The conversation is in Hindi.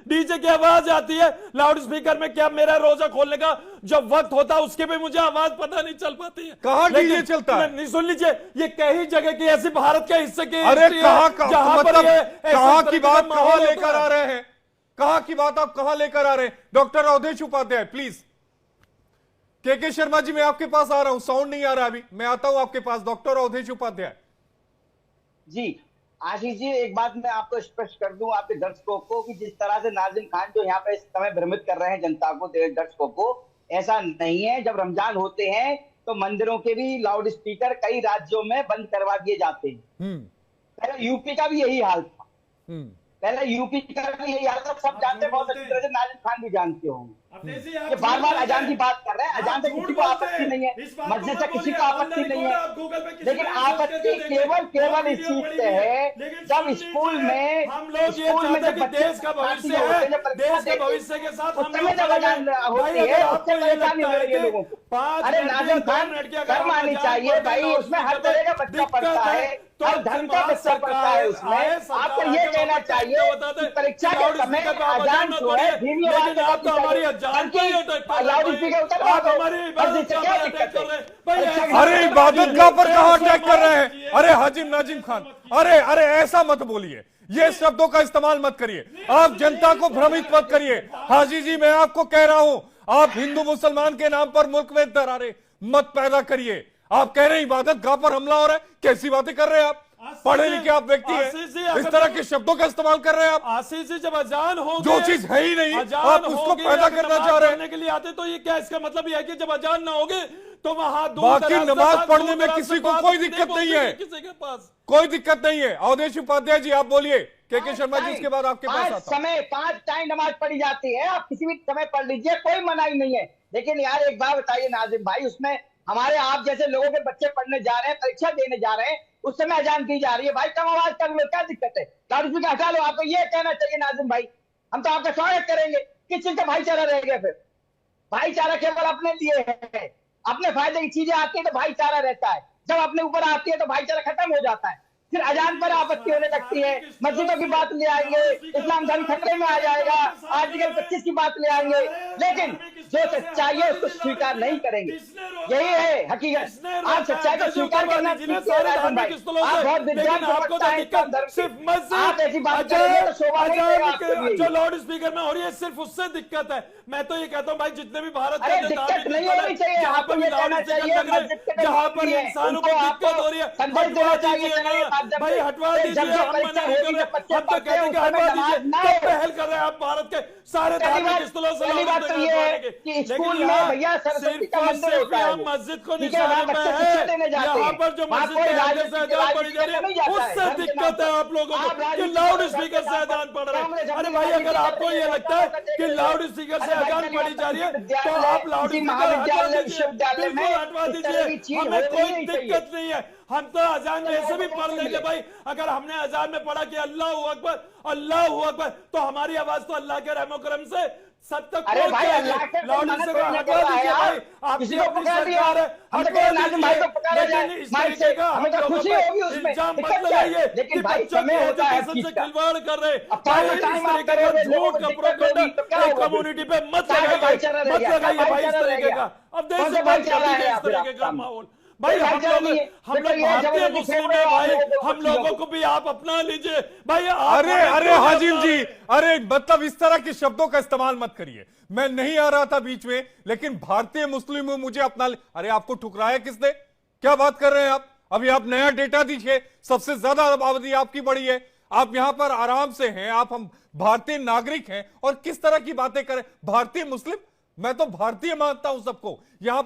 डीजे की आवाज आती है लाउड स्पीकर में, क्या मेरा रोजा खोलने का जब वक्त होता है उसके भी मुझे आवाज पता नहीं चल पाती है। कहां डीजे चलता है? नहीं, सुन लीजिए, ये कई जगह की ऐसी भारत के हिस्से की अरे कहां जहां पर मतलब ये कहां की बात कहां माहौल लेकर होता आ रहे हैं? कहां की बात आप कहां लेकर आ रहे हैं? Doctor Awadhesh Upadhyay please. K Sharma जी मैं आपके पास आ रहा हूं, साउंड नहीं आ रहा अभी, मैं आता हूं आपके पास। डॉक्टर अवधेश उपाध्याय जी। आशीष जी, एक बात मैं आपको स्पष्ट कर दूं आपके दर्शकों को कि जिस तरह से नाजिम खान जो यहाँ पे इस समय भ्रमित कर रहे हैं जनता को, दर्शकों को, ऐसा नहीं है। जब रमजान होते हैं तो मंदिरों के भी लाउड स्पीकर कई राज्यों में बंद करवा दिए जाते हैं। पहले यूपी का भी यही हाल था, पहले यूपी का भी यही हाल था, सब जानते, बहुत अच्छी तरह से नाजिम खान भी जानते होंगे। ये बार बार अजान की बात कर रहे हैं, अजान से किसी को आपत्ति नहीं है, मस्जिद से किसी को आपत्ति नहीं है, लेकिन आपत्ति केवल इस चीज से है जब स्कूल में जब देश का भविष्य है, देश के भविष्य के साथ हम लोग जब अजान होती है उससे परेशानी हो रही है लोगों को। अरे नाजिम खान शर्म आनी चाहिए भाई, उसमें हर तरह का बच्चा पढ़ता है, हर धर्म का बच्चा पढ़ता है उसमें। आपको ये कहना चाहिए कि परीक्षा के समय अजान जो है धीमी आवाज में आप हमारी लाउड स्पीकर अरे इबादत गाह पर कहां अटैक कर रहे हैं? अरे हाजिम नाजिम खान, अरे अरे ऐसा मत बोलिए, ये शब्दों का इस्तेमाल मत करिए, आप जनता को भ्रमित मत करिए। हाजी जी मैं आपको कह रहा हूं, आप हिंदू मुसलमान के नाम पर मुल्क में दरारें मत पैदा करिए। आप कह रहे हैं इबादत गाह पर हमला हो रहा है, कैसी बातें कर रहे हैं आप? पढ़े लिखे आप व्यक्ति हैं, इस तरह के शब्दों का इस्तेमाल कर रहे हैं आप। आशीष जी, जब अजान हो जो चीज है ही नहीं आप उसको पैदा करना चाह रहे हैं के लिए आते, तो ये क्या इसका मतलब ये है कि जब अजान ना होगे तो वहां बाकी नमाज पढ़ने में किसी को कोई दिक्कत नहीं है, किसी के पास कोई दिक्कत नहीं है। अवधेश उपाध्याय जी आप बोलिए, के शर्मा जी इसके बाद आपके पास आता हूं। 5 टाइम नमाज पढ़ी जाती है, आप किसी भी समय पढ़ लीजिए, कोई मनाही नहीं है। लेकिन यार एक बात बताइए नाजिम भाई, उसमें हमारे आप जैसे लोगों के बच्चे पढ़ने जा रहे हैं, परीक्षा देने जा रहे हैं, उस समय अजान की जा रही है, भाई कम आवाज कर लो, क्या दिक्कत है? लाउड स्पीकर हटा लो। आपको ये कहना चाहिए नाजिम भाई, हम तो आपका स्वागत करेंगे। किस चीज का भाईचारा रह गया फिर? भाईचारा केवल अपने लिए है, अपने फायदे की चीजें आती है तो भाईचारा रहता है, जब अपने ऊपर आती है तो भाईचारा खत्म हो जाता है। फिर अजान पर आपत्ति होने लगती है, मस्जिदों की बात ले आएंगे, इस्लाम धर्म खतरे में आ जाएगा, आर्टिकल 25 की बात ले आएंगे, लेकिन जो सच्चाई है उसको स्वीकार नहीं करेंगे। यही है हकीकत। आप सच्चाई को स्वीकार करना सीखिए। आप बहुत विद्वान प्रवक्ता हैं, आप ऐसी बात करेंगे तो शोभा नहीं देगा आपको। जो लाउड स्पीकर में हो रही है सिर्फ उससे दिक्कत है। मैं तो ये कहता हूँ भाई, जितने भी भारत अरे दिक्कत नहीं होनी चाहिए, आपको ये कहना चाहिए जहाँ पर इंसानों को दिक्कत हो रही है संदेश देना चाहिए भाई, हटवा दीजिए। हम मना नहीं कर रहे, हम तो कहते हैं कि हटवा दीजिए। तो पहल कर रहे हैं आप भारत के सारे धार्मिक स्थलों से स्कूल में भैया सरस्वती का मंदिर होता है, मस्जिद को निशान पे है, यहाँ पर जो मस्जिद के आगे से अजान पड़ी जा रही है उससे दिक्कत है आप लोगों को कि लाउड स्पीकर से अजान पड़ रहे हैं। अरे भाई, अगर आपको ये लगता है कि लाउड स्पीकर से अजान पड़ी जा रही है तो आप लाउड स्पीकर बिल्कुल हटवा दीजिए, हमें कोई दिक्कत नहीं है। हम तो अजान में ऐसे भी पढ़ लेंगे भाई। अगर हमने अजान में पढ़ा कि अल्लाहू अकबर अल्लाहू अकबर, तो हमारी आवाज तो अल्लाह के रहमो करम से सब तक अरे भाई अल्लाह के लाउड स्पीकर हटवा दीजिए भाई। आपकी अपनी सरकार है, हमें तो खुशी होगी उसमें, मत लगाइए लेकिन भाई समय होता है खिलवाड़ कर रहे झूठ का प्रोपेगेंडा कम्युनिटी पे मत लगाइए भाई, इस तरीके का। अब देश इस तरीके का माहौल भाई, हम लोग भारतीय मुस्लिम है भाई, हम लोगों को भी आप अपना लीजिए भाई। अरे अरे हाजिम जी, अरे मतलब इस तरह के शब्दों का इस्तेमाल मत करिए। मैं नहीं आ रहा था बीच में, लेकिन भारतीय मुस्लिम मुझे अपना। अरे आपको ठुकराया किसने? क्या बात कर रहे हैं आप? अभी आप नया डेटा दीजिए, सबसे ज्यादा आबादी आपकी बढ़ी है, आप यहां पर आराम से हैं, आप हम भारतीय नागरिक हैं और किस तरह की बातें करें? भारतीय मुस्लिम, मैं तो भारतीय मानता हूं सबको। यहां